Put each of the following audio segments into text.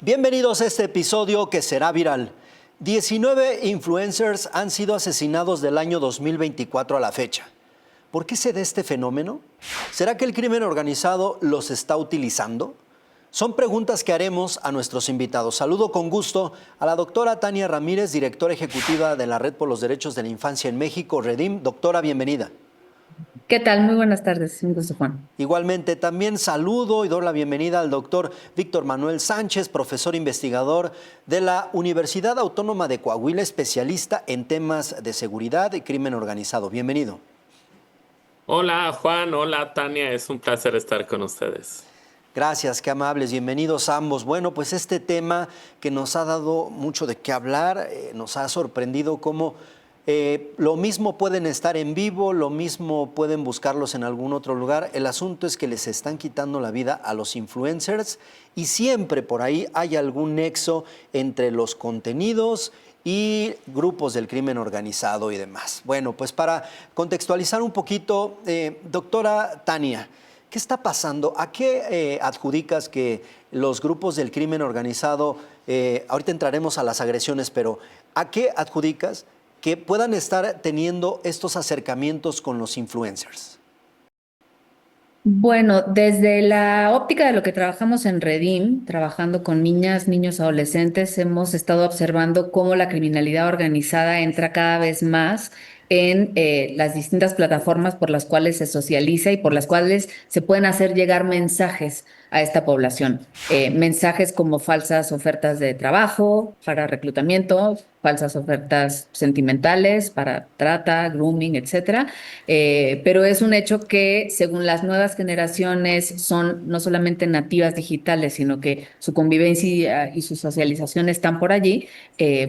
Bienvenidos a este episodio que será viral. 19 influencers han sido asesinados del año 2024 a la fecha. ¿Por qué se da este fenómeno? ¿Será que el crimen organizado los está utilizando? Son preguntas que haremos a nuestros invitados. Saludo con gusto a la doctora Tania Ramírez, directora ejecutiva de la Red por los Derechos de la Infancia en México, REDIM. Doctora, bienvenida. ¿Qué tal? Muy buenas tardes, un gusto, Juan. Igualmente, también saludo y doy la bienvenida al doctor Víctor Manuel Sánchez, profesor investigador de la Universidad Autónoma de Coahuila, especialista en temas de seguridad y crimen organizado. Bienvenido. Hola Juan, hola Tania, es un placer estar con ustedes. Gracias, qué amables, bienvenidos ambos. Bueno, pues este tema que nos ha dado mucho de qué hablar, nos ha sorprendido cómo lo mismo pueden estar en vivo, lo mismo pueden buscarlos en algún otro lugar. El asunto es que les están quitando la vida a los influencers y siempre por ahí hay algún nexo entre los contenidos y grupos del crimen organizado y demás. Bueno, pues para contextualizar un poquito, doctora Tania, ¿qué está pasando? ¿A qué adjudicas que los grupos del crimen organizado, ahorita entraremos a las agresiones, pero ¿a qué adjudicas que puedan estar teniendo estos acercamientos con los influencers? Bueno, desde la óptica de lo que trabajamos en Redim, trabajando con niñas, niños, adolescentes, hemos estado observando cómo la criminalidad organizada entra cada vez más en las distintas plataformas por las cuales se socializa y por las cuales se pueden hacer llegar mensajes a esta población. Mensajes como falsas ofertas de trabajo para reclutamiento, falsas ofertas sentimentales para trata, grooming, etcétera. Pero es un hecho que según las nuevas generaciones son no solamente nativas digitales, sino que su convivencia y su socialización están por allí,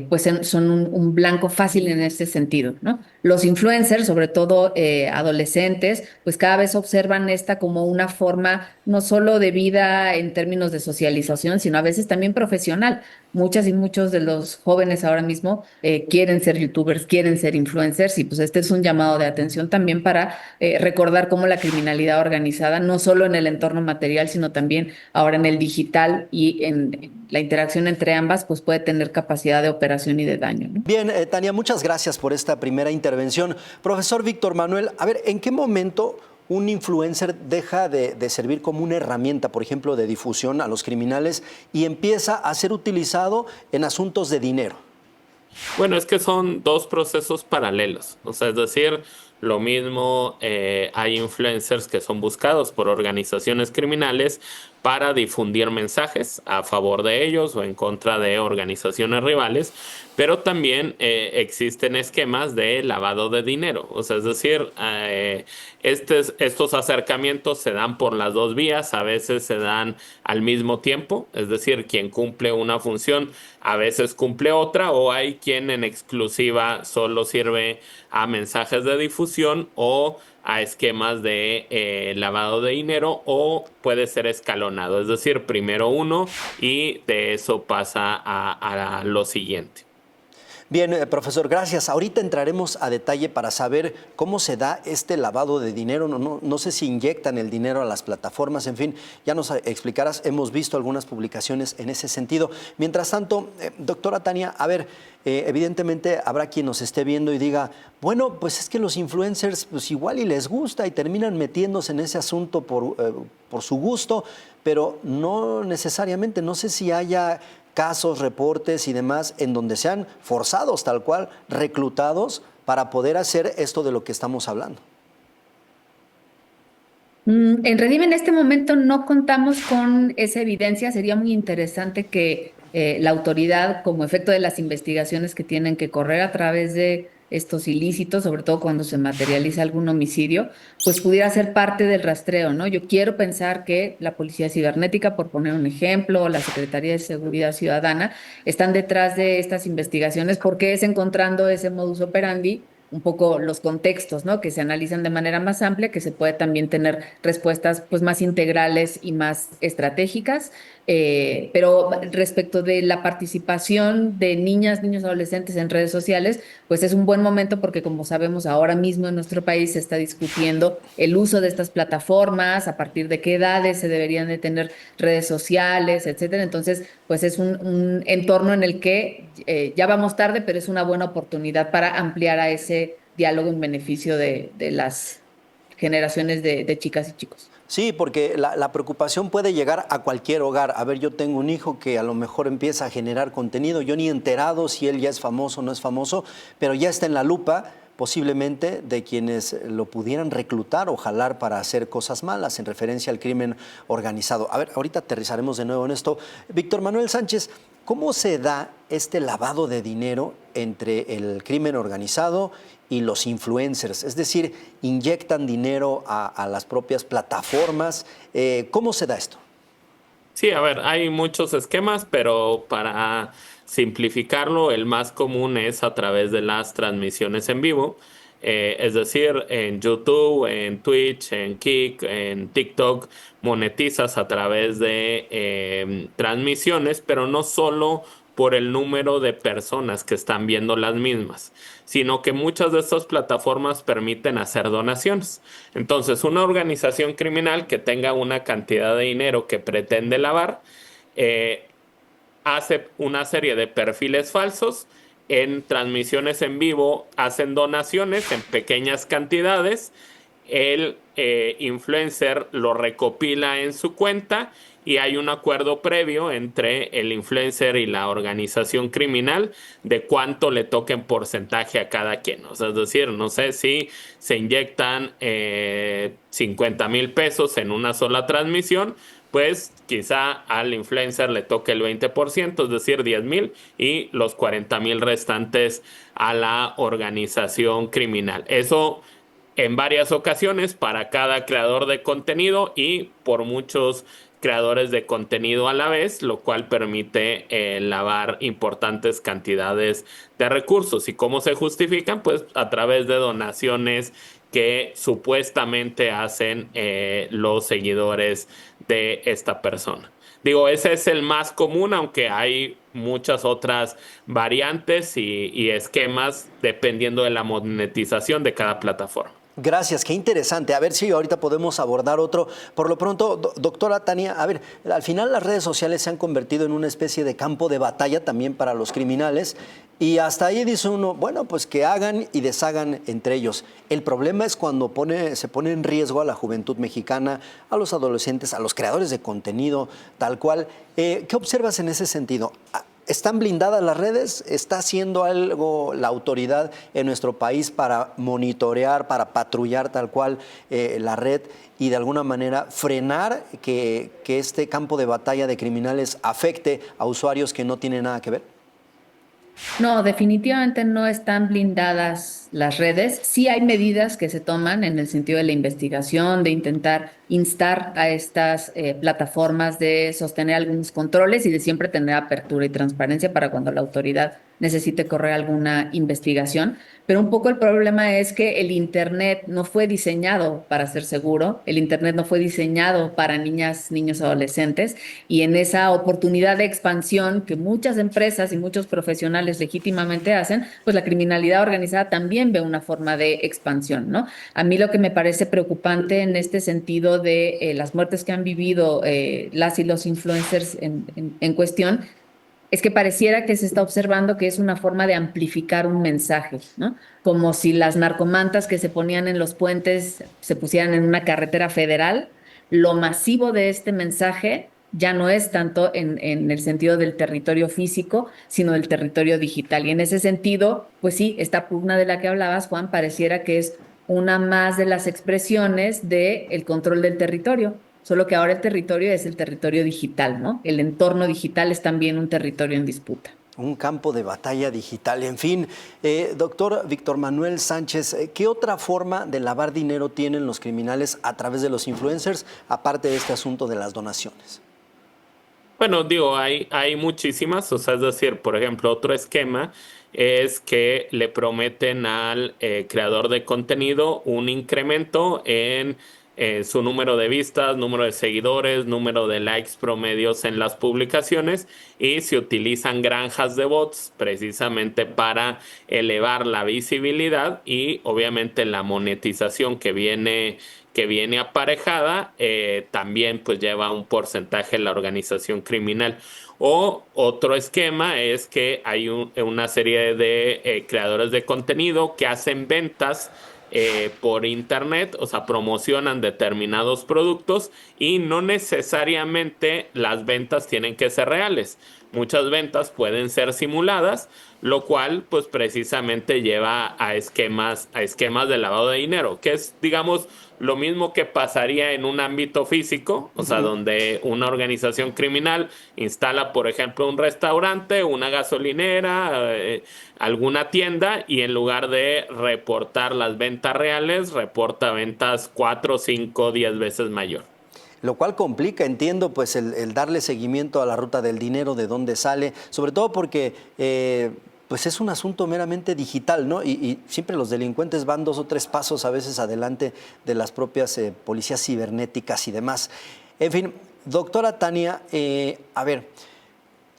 pues son un blanco fácil en este sentido, ¿no? Los influencers, sobre todo adolescentes, pues cada vez observan esta como una forma no solo de vida en términos de socialización, sino a veces también profesional. Muchas y muchos de los jóvenes ahora mismo quieren ser youtubers, quieren ser influencers y pues este es un llamado de atención también para recordar cómo la criminalidad organizada, no solo en el entorno material, sino también ahora en el digital y en la interacción entre ambas, pues puede tener capacidad de operación y de daño, ¿no? Bien, Tania, muchas gracias por esta primera intervención. Profesor Víctor Manuel, a ver, ¿en qué momento un influencer deja de servir como una herramienta, por ejemplo, de difusión a los criminales y empieza a ser utilizado en asuntos de dinero? Bueno, es que son dos procesos paralelos, o sea, es decir, lo mismo hay influencers que son buscados por organizaciones criminales para difundir mensajes a favor de ellos o en contra de organizaciones rivales, pero también existen esquemas de lavado de dinero, o sea, es decir, estos acercamientos se dan por las dos vías, a veces se dan al mismo tiempo, es decir, quien cumple una función a veces cumple otra, o hay quien en exclusiva solo sirve a mensajes de difusión o a esquemas de lavado de dinero, o puede ser escalonado, es decir, primero uno y de eso pasa a lo siguiente. Bien, profesor, gracias. Ahorita entraremos a detalle para saber cómo se da este lavado de dinero. No sé si inyectan el dinero a las plataformas, en fin, ya nos explicarás. Hemos visto algunas publicaciones en ese sentido. Mientras tanto, doctora Tania, a ver, evidentemente habrá quien nos esté viendo y diga, bueno, pues es que los influencers pues igual y les gusta y terminan metiéndose en ese asunto por su gusto, pero no necesariamente, no sé si haya casos, reportes y demás en donde sean forzados tal cual, reclutados para poder hacer esto de lo que estamos hablando. En Redim en este momento no contamos con esa evidencia. Sería muy interesante que la autoridad, como efecto de las investigaciones que tienen que correr a través de estos ilícitos, sobre todo cuando se materializa algún homicidio, pues pudiera ser parte del rastreo, ¿no? Yo quiero pensar que la Policía Cibernética, por poner un ejemplo, o la Secretaría de Seguridad Ciudadana, están detrás de estas investigaciones porque es encontrando ese modus operandi un poco los contextos, ¿no? Que se analizan de manera más amplia, que se puede también tener respuestas pues más integrales y más estratégicas. Pero respecto de la participación de niñas, niños, adolescentes en redes sociales, pues es un buen momento porque como sabemos ahora mismo en nuestro país se está discutiendo el uso de estas plataformas, a partir de qué edades se deberían de tener redes sociales, etcétera. Entonces, pues es un entorno en el que ya vamos tarde, pero es una buena oportunidad para ampliar a ese diálogo en beneficio de las generaciones de chicas y chicos. Sí, porque la preocupación puede llegar a cualquier hogar. A ver, yo tengo un hijo que a lo mejor empieza a generar contenido, yo ni enterado si él ya es famoso o no es famoso, pero ya está en la lupa posiblemente de quienes lo pudieran reclutar o jalar para hacer cosas malas en referencia al crimen organizado. A ver, ahorita aterrizaremos de nuevo en esto. Víctor Manuel Sánchez, ¿cómo se da este lavado de dinero entre el crimen organizado y los influencers? Es decir, inyectan dinero a las propias plataformas. ¿Cómo se da esto? Sí, a ver, hay muchos esquemas, pero para simplificarlo, el más común es a través de las transmisiones en vivo. Es decir, en YouTube, en Twitch, en Kick, en TikTok, monetizas a través de transmisiones, pero no solo por el número de personas que están viendo las mismas, sino que muchas de estas plataformas permiten hacer donaciones. Entonces, una organización criminal que tenga una cantidad de dinero que pretende lavar, eh, hace una serie de perfiles falsos, en transmisiones en vivo hacen donaciones en pequeñas cantidades, el influencer lo recopila en su cuenta y hay un acuerdo previo entre el influencer y la organización criminal de cuánto le toca en porcentaje a cada quien. O sea, es decir, no sé si se inyectan 50,000 pesos en una sola transmisión, pues quizá al influencer le toque el 20%, es decir, 10,000, y los 40,000 restantes a la organización criminal. Eso en varias ocasiones para cada creador de contenido y por muchos creadores de contenido a la vez, lo cual permite lavar importantes cantidades de recursos. ¿Y cómo se justifican? Pues a través de donaciones que supuestamente hacen los seguidores de esta persona. Digo, ese es el más común, aunque hay muchas otras variantes y esquemas dependiendo de la monetización de cada plataforma. Gracias, qué interesante. A ver si ahorita podemos abordar otro. Por lo pronto, doctora Tania, a ver, al final las redes sociales se han convertido en una especie de campo de batalla también para los criminales y hasta ahí dice uno, bueno, pues que hagan y deshagan entre ellos. El problema es cuando se pone en riesgo a la juventud mexicana, a los adolescentes, a los creadores de contenido, tal cual. ¿Qué observas en ese sentido? ¿Están blindadas las redes? ¿Está haciendo algo la autoridad en nuestro país para monitorear, para patrullar tal cual la red y de alguna manera frenar que este campo de batalla de criminales afecte a usuarios que no tienen nada que ver? No, definitivamente no están blindadas las redes. Sí hay medidas que se toman en el sentido de la investigación, de intentar instar a estas plataformas de sostener algunos controles y de siempre tener apertura y transparencia para cuando la autoridad necesite correr alguna investigación. Pero un poco el problema es que el Internet no fue diseñado para ser seguro, el Internet no fue diseñado para niñas, niños, adolescentes, y en esa oportunidad de expansión que muchas empresas y muchos profesionales legítimamente hacen, pues la criminalidad organizada también ve una forma de expansión, ¿no? A mí lo que me parece preocupante en este sentido de las muertes que han vivido las y los influencers en cuestión es que pareciera que se está observando que es una forma de amplificar un mensaje, ¿no? Como si las narcomantas que se ponían en los puentes se pusieran en una carretera federal. Lo masivo de este mensaje ya no es tanto en el sentido del territorio físico, sino del territorio digital. Y en ese sentido, pues sí, esta pugna de la que hablabas, Juan, pareciera que es una más de las expresiones del control del territorio. Solo que ahora el territorio es el territorio digital, ¿no? El entorno digital es también un territorio en disputa. Un campo de batalla digital. En fin, doctor Víctor Manuel Sánchez, ¿qué otra forma de lavar dinero tienen los criminales a través de los influencers, aparte de este asunto de las donaciones? Bueno, digo, hay muchísimas, o sea, es decir, por ejemplo, otro esquema es que le prometen al creador de contenido un incremento en su número de vistas, número de seguidores, número de likes promedios en las publicaciones, y se utilizan granjas de bots precisamente para elevar la visibilidad y obviamente la monetización que viene aparejada, también pues lleva un porcentaje la organización criminal. O otro esquema es que hay una serie de creadores de contenido que hacen ventas por internet, o sea, promocionan determinados productos y no necesariamente las ventas tienen que ser reales. Muchas ventas pueden ser simuladas, lo cual pues precisamente lleva a esquemas de lavado de dinero, que es, digamos, lo mismo que pasaría en un ámbito físico, o sea, donde una organización criminal instala, por ejemplo, un restaurante, una gasolinera, alguna tienda, y en lugar de reportar las ventas reales, reporta ventas 4, 5, 10 veces mayor. Lo cual complica, entiendo, pues el darle seguimiento a la ruta del dinero, de dónde sale, sobre todo porque pues es un asunto meramente digital, ¿no? Y siempre los delincuentes van 2 o 3 pasos a veces adelante de las propias policías cibernéticas y demás. En fin, doctora Tania, a ver,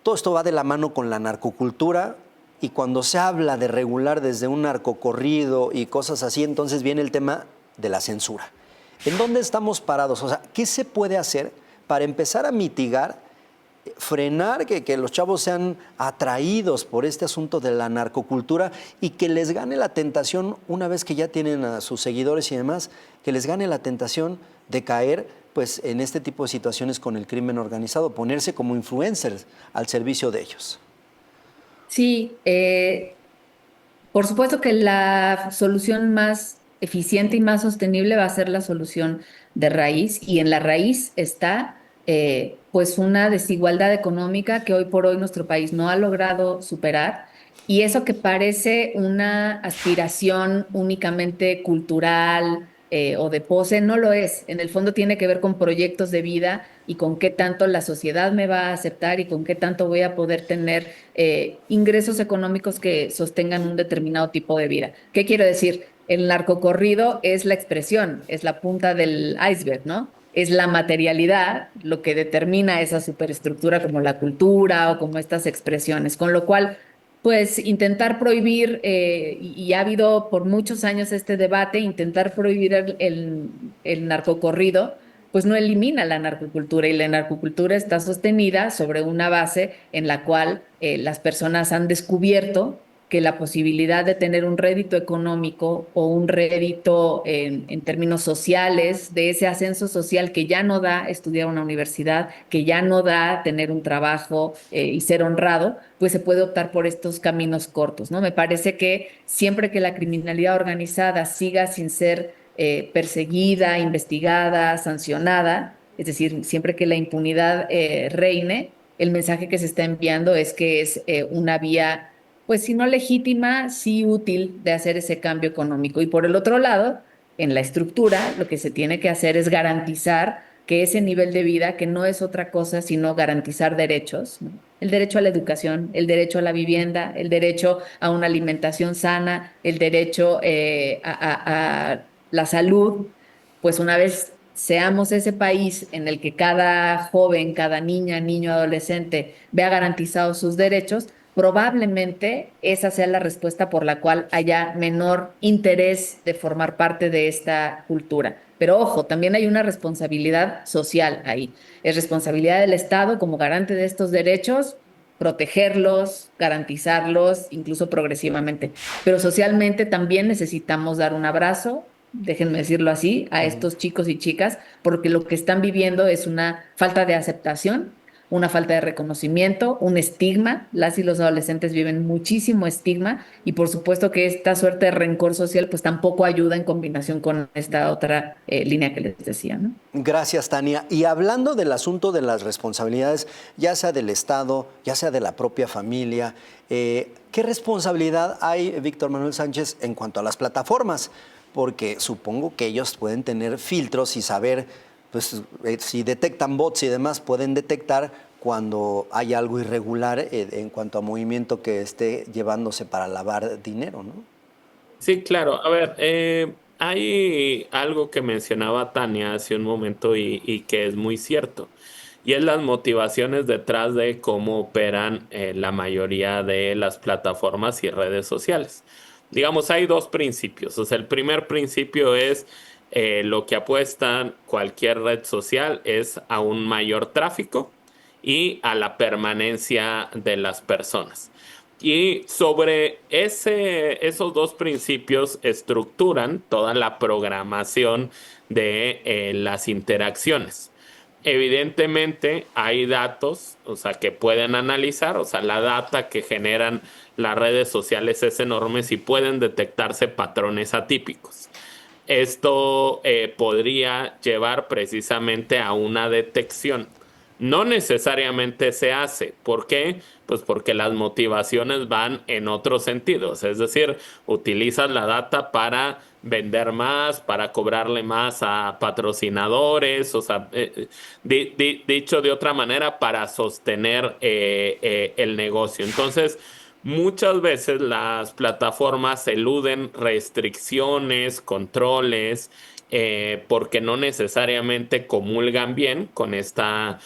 todo esto va de la mano con la narcocultura, y cuando se habla de regular desde un narcocorrido y cosas así, entonces viene el tema de la censura. ¿En dónde estamos parados? O sea, ¿qué se puede hacer para empezar a mitigar, frenar que los chavos sean atraídos por este asunto de la narcocultura y que les gane la tentación, una vez que ya tienen a sus seguidores y demás, que les gane la tentación de caer pues en este tipo de situaciones con el crimen organizado, ponerse como influencers al servicio de ellos? Sí, por supuesto que la solución más eficiente y más sostenible va a ser la solución de raíz, y en la raíz está pues una desigualdad económica que hoy por hoy nuestro país no ha logrado superar, y eso que parece una aspiración únicamente cultural o de pose, no lo es. En el fondo tiene que ver con proyectos de vida y con qué tanto la sociedad me va a aceptar y con qué tanto voy a poder tener ingresos económicos que sostengan un determinado tipo de vida. ¿Qué quiero decir? El narcocorrido es la expresión, es la punta del iceberg, ¿no? Es la materialidad lo que determina esa superestructura como la cultura o como estas expresiones, con lo cual pues intentar prohibir, y ha habido por muchos años este debate, intentar prohibir el narcocorrido, pues no elimina la narcocultura, y la narcocultura está sostenida sobre una base en la cual las personas han descubierto que la posibilidad de tener un rédito económico o un rédito en términos sociales, de ese ascenso social que ya no da estudiar una universidad, que ya no da tener un trabajo y ser honrado, pues se puede optar por estos caminos cortos, ¿no? Me parece que siempre que la criminalidad organizada siga sin ser perseguida, investigada, sancionada, es decir, siempre que la impunidad reine, el mensaje que se está enviando es que es una vía, pues si no legítima, sí útil de hacer ese cambio económico. Y por el otro lado, en la estructura, lo que se tiene que hacer es garantizar que ese nivel de vida, que no es otra cosa sino garantizar derechos, ¿no? El derecho a la educación, el derecho a la vivienda, el derecho a una alimentación sana, el derecho a la salud, pues una vez seamos ese país en el que cada joven, cada niña, niño, adolescente vea garantizados sus derechos, probablemente esa sea la respuesta por la cual haya menor interés de formar parte de esta cultura. Pero ojo, también hay una responsabilidad social ahí. Es responsabilidad del Estado como garante de estos derechos protegerlos, garantizarlos, incluso progresivamente. Pero socialmente también necesitamos dar un abrazo, déjenme decirlo así, a estos chicos y chicas, porque lo que están viviendo es una falta de aceptación, una falta de reconocimiento, un estigma. Las y los adolescentes viven muchísimo estigma, y por supuesto que esta suerte de rencor social pues tampoco ayuda en combinación con esta otra línea que les decía, ¿no? Gracias, Tania. Y hablando del asunto de las responsabilidades, ya sea del Estado, ya sea de la propia familia, ¿qué responsabilidad hay, Víctor Manuel Sánchez, en cuanto a las plataformas? Porque supongo que ellos pueden tener filtros y saber, pues, si detectan bots y demás, pueden detectar cuando hay algo irregular en cuanto a movimiento que esté llevándose para lavar dinero, ¿no? Sí, claro. A ver, hay algo que mencionaba Tania hace un momento y que es muy cierto, y es las motivaciones detrás de cómo operan la mayoría de las plataformas y redes sociales. Digamos, hay dos principios. O sea, el primer principio es lo que apuesta cualquier red social es a un mayor tráfico y a la permanencia de las personas. Y sobre esos dos principios estructuran toda la programación de las interacciones. Evidentemente hay datos, o sea, que pueden analizar, o sea, la data que generan las redes sociales es enorme si pueden detectarse patrones atípicos. Esto podría llevar precisamente a una detección. No necesariamente se hace. ¿Por qué? Pues porque las motivaciones van en otros sentidos. Es decir, utilizas la data para vender más, para cobrarle más a patrocinadores, o sea, dicho de otra manera, para sostener el negocio. Entonces, muchas veces las plataformas eluden restricciones, controles, porque no necesariamente comulgan bien con esta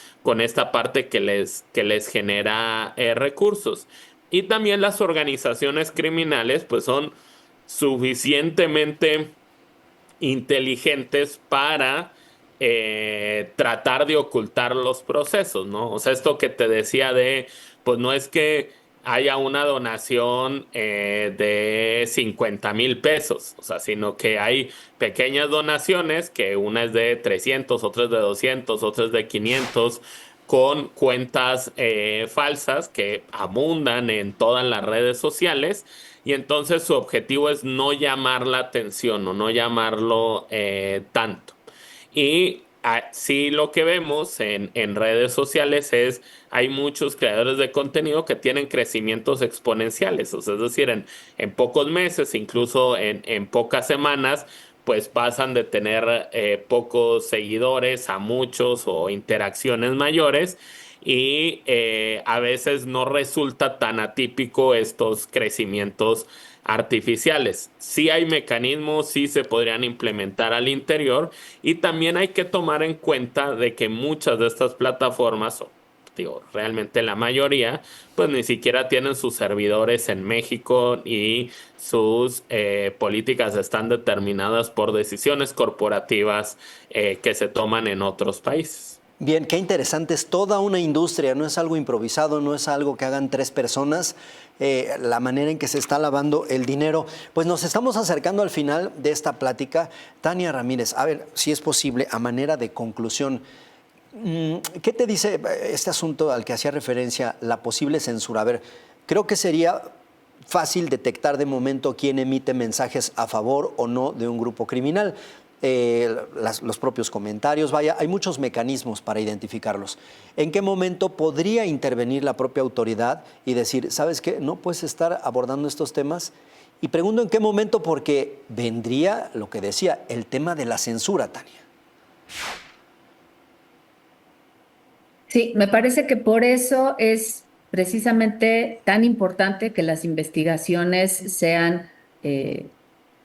parte que les genera recursos. Y también las organizaciones criminales, pues son suficientemente inteligentes para tratar de ocultar los procesos, ¿no? O sea, esto que te decía de, pues no es que haya una donación de 50,000 pesos, o sea, sino que hay pequeñas donaciones, que una es de 300, otra es de 200, otra es de 500, con cuentas falsas que abundan en todas las redes sociales, y entonces su objetivo es no llamar la atención o no llamarlo tanto. Y sí, lo que vemos en redes sociales es, hay muchos creadores de contenido que tienen crecimientos exponenciales, o sea, es decir, en pocos meses, incluso en pocas semanas, pues pasan de tener pocos seguidores a muchos o interacciones mayores, y a veces no resulta tan atípico estos crecimientos artificiales. Sí hay mecanismos, sí se podrían implementar al interior, y también hay que tomar en cuenta de que muchas de estas plataformas, o digo, realmente la mayoría, pues ni siquiera tienen sus servidores en México, y sus políticas están determinadas por decisiones corporativas que se toman en otros países. Bien, qué interesante, es toda una industria, no es algo improvisado, no es algo que hagan tres personas, la manera en que se está lavando el dinero. Pues nos estamos acercando al final de esta plática. Tania Ramírez, a ver, si es posible, a manera de conclusión, ¿qué te dice este asunto al que hacía referencia, la posible censura? A ver, creo que sería fácil detectar de momento quién emite mensajes a favor o no de un grupo criminal. Los propios comentarios, vaya, hay muchos mecanismos para identificarlos. ¿En qué momento podría intervenir la propia autoridad y decir, ¿sabes qué? No puedes estar abordando estos temas? Y pregunto en qué momento, porque vendría lo que decía, el tema de la censura, Tania. Sí, me parece que por eso es precisamente tan importante que las investigaciones sean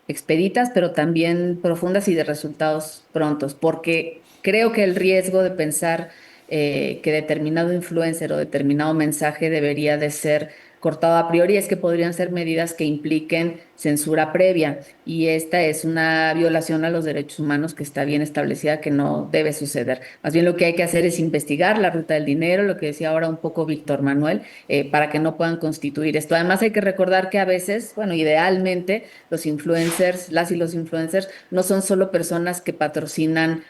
expeditas, pero también profundas y de resultados prontos, porque creo que el riesgo de pensar que determinado influencer o determinado mensaje debería de ser cortado a priori es que podrían ser medidas que impliquen censura previa, y esta es una violación a los derechos humanos que está bien establecida, que no debe suceder. Más bien lo que hay que hacer es investigar la ruta del dinero, lo que decía ahora un poco Víctor Manuel, para que no puedan constituir esto. Además hay que recordar que a veces, bueno, idealmente los influencers, las y los influencers no son solo personas que patrocinan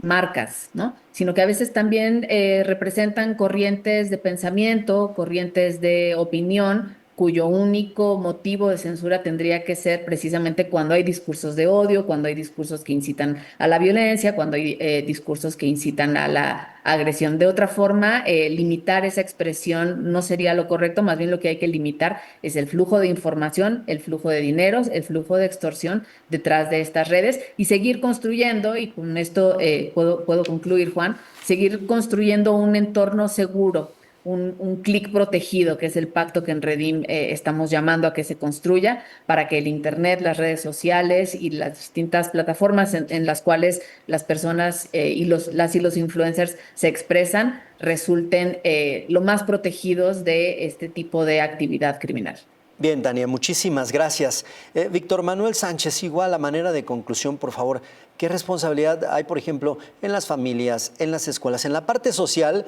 marcas, ¿no? Sino que a veces también representan corrientes de pensamiento, corrientes de opinión, cuyo único motivo de censura tendría que ser precisamente cuando hay discursos de odio, cuando hay discursos que incitan a la violencia, cuando hay discursos que incitan a la agresión. De otra forma, limitar esa expresión no sería lo correcto, más bien lo que hay que limitar es el flujo de información, el flujo de dineros, el flujo de extorsión detrás de estas redes, y seguir construyendo, y con esto puedo concluir, Juan, seguir construyendo un entorno seguro un clic protegido, que es el pacto que en Redim estamos llamando a que se construya para que el Internet, las redes sociales y las distintas plataformas en las cuales las personas y las y los influencers se expresan resulten lo más protegidos de este tipo de actividad criminal. Bien, Tania, muchísimas gracias. Víctor Manuel Sánchez, igual a manera de conclusión, por favor, ¿qué responsabilidad hay, por ejemplo, en las familias, en las escuelas, en la parte social?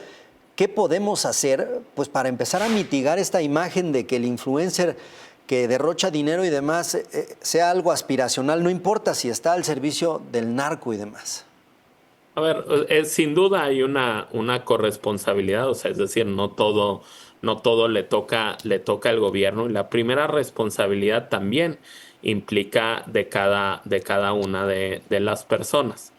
¿Qué podemos hacer pues, para empezar a mitigar esta imagen de que el influencer que derrocha dinero y demás sea algo aspiracional, no importa si está al servicio del narco y demás? A ver, sin duda hay una corresponsabilidad, o sea, es decir, no todo le toca al gobierno. Y la primera responsabilidad también implica de cada una de las personas.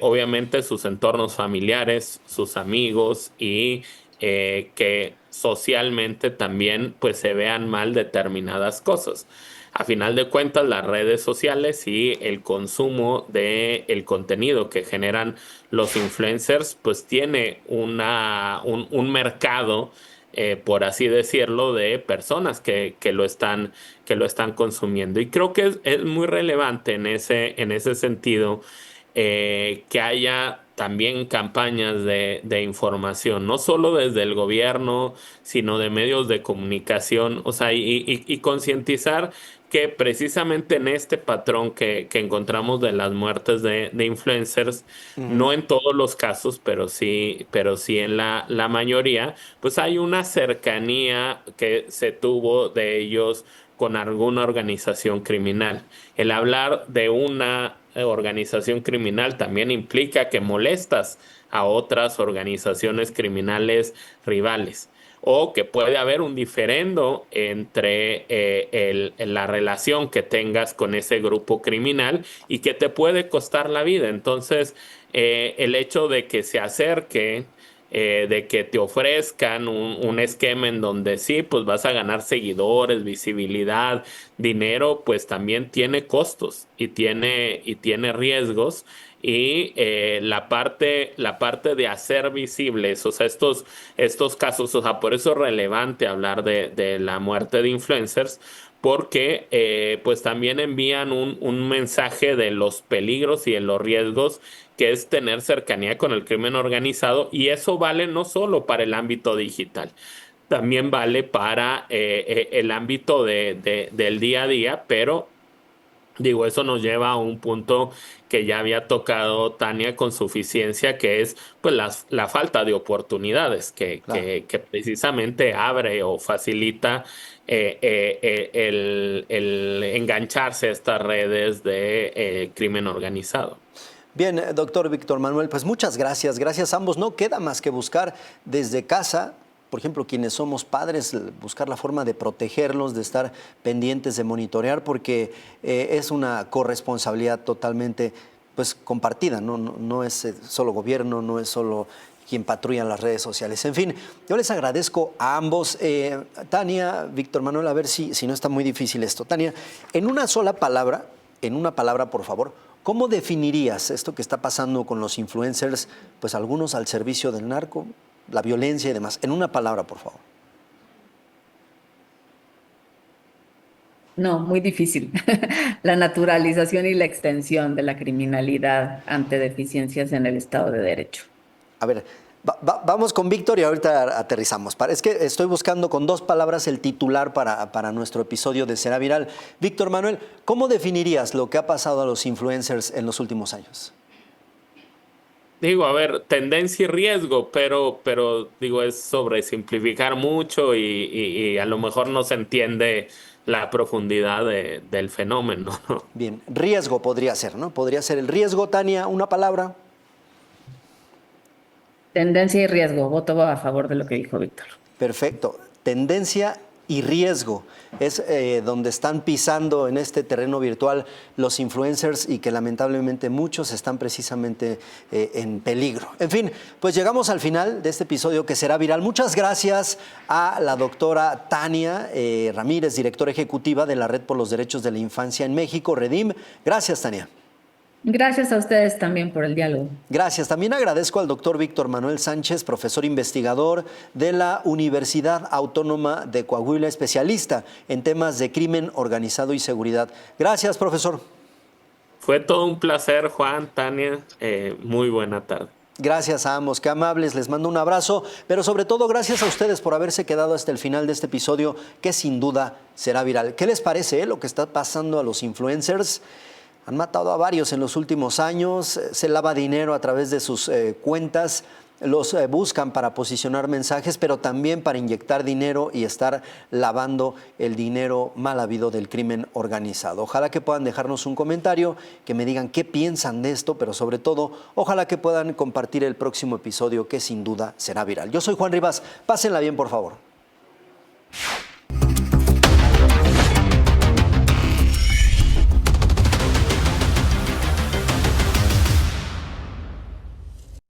Obviamente sus entornos familiares, sus amigos y que socialmente también pues se vean mal determinadas cosas. A final de cuentas, las redes sociales y el consumo de el contenido que generan los influencers, pues tiene un mercado, por así decirlo, de personas que lo están consumiendo. Y creo que es muy relevante en ese sentido que haya también campañas de información, no solo desde el gobierno, sino de medios de comunicación, o sea, y concientizar que precisamente en este patrón que encontramos de las muertes de influencers, Ujú. no en todos los casos, pero sí en la mayoría, pues hay una cercanía que se tuvo de ellos con alguna organización criminal. El hablar de una organización criminal también implica que molestas a otras organizaciones criminales rivales o que puede haber un diferendo entre la relación que tengas con ese grupo criminal y que te puede costar la vida. Entonces, el hecho de que se acerque, de que te ofrezcan un esquema en donde sí, pues vas a ganar seguidores, visibilidad, dinero, pues también tiene costos y tiene riesgos. Y la parte de hacer visibles, o sea, estos casos, o sea, por eso es relevante hablar de la muerte de influencers, porque pues también envían un mensaje de los peligros y de los riesgos que es tener cercanía con el crimen organizado, y eso vale no solo para el ámbito digital, también vale para el ámbito del día a día, pero digo, eso nos lleva a un punto que ya había tocado Tania con suficiencia, que es pues la falta de oportunidades que, Claro. que, que precisamente abre o facilita el engancharse a estas redes de crimen organizado. Bien, doctor Víctor Manuel, pues muchas gracias. Gracias a ambos. No queda más que buscar desde casa, por ejemplo, quienes somos padres, buscar la forma de protegerlos, de estar pendientes, de monitorear, porque es una corresponsabilidad totalmente pues, compartida. No es solo gobierno, no es solo quien patrulla las redes sociales. En fin, yo les agradezco a ambos. Tania, Víctor Manuel, a ver si no está muy difícil esto. Tania, en una palabra, por favor, ¿cómo definirías esto que está pasando con los influencers, pues algunos al servicio del narco, la violencia y demás? En una palabra, por favor. No, muy difícil. La naturalización y la extensión de la criminalidad ante deficiencias en el Estado de Derecho. A ver, vamos con Víctor y ahorita aterrizamos. Es que estoy buscando con dos palabras el titular para nuestro episodio de Será Viral. Víctor Manuel, ¿cómo definirías lo que ha pasado a los influencers en los últimos años? Digo, a ver, tendencia y riesgo, pero digo, es sobresimplificar mucho y a lo mejor no se entiende la profundidad del fenómeno, ¿no? Bien, riesgo podría ser, ¿no? Podría ser el riesgo, Tania, una palabra. Tendencia y riesgo. Voto a favor de lo que dijo Víctor. Perfecto. Tendencia y riesgo es donde están pisando en este terreno virtual los influencers y que lamentablemente muchos están precisamente en peligro. En fin, pues llegamos al final de este episodio que será viral. Muchas gracias a la doctora Tania Ramírez, directora ejecutiva de la Red por los Derechos de la Infancia en México, Redim. Gracias, Tania. Gracias a ustedes también por el diálogo. Gracias. También agradezco al doctor Víctor Manuel Sánchez, profesor investigador de la Universidad Autónoma de Coahuila, especialista en temas de crimen organizado y seguridad. Gracias, profesor. Fue todo un placer, Juan, Tania. Muy buena tarde. Gracias a ambos, qué amables, les mando un abrazo, pero sobre todo gracias a ustedes por haberse quedado hasta el final de este episodio que sin duda será viral. ¿Qué les parece lo que está pasando a los influencers? Han matado a varios en los últimos años, se lava dinero a través de sus cuentas, los buscan para posicionar mensajes, pero también para inyectar dinero y estar lavando el dinero mal habido del crimen organizado. Ojalá que puedan dejarnos un comentario, que me digan qué piensan de esto, pero sobre todo, ojalá que puedan compartir el próximo episodio que sin duda será viral. Yo soy Juan Rivas, pásenla bien por favor.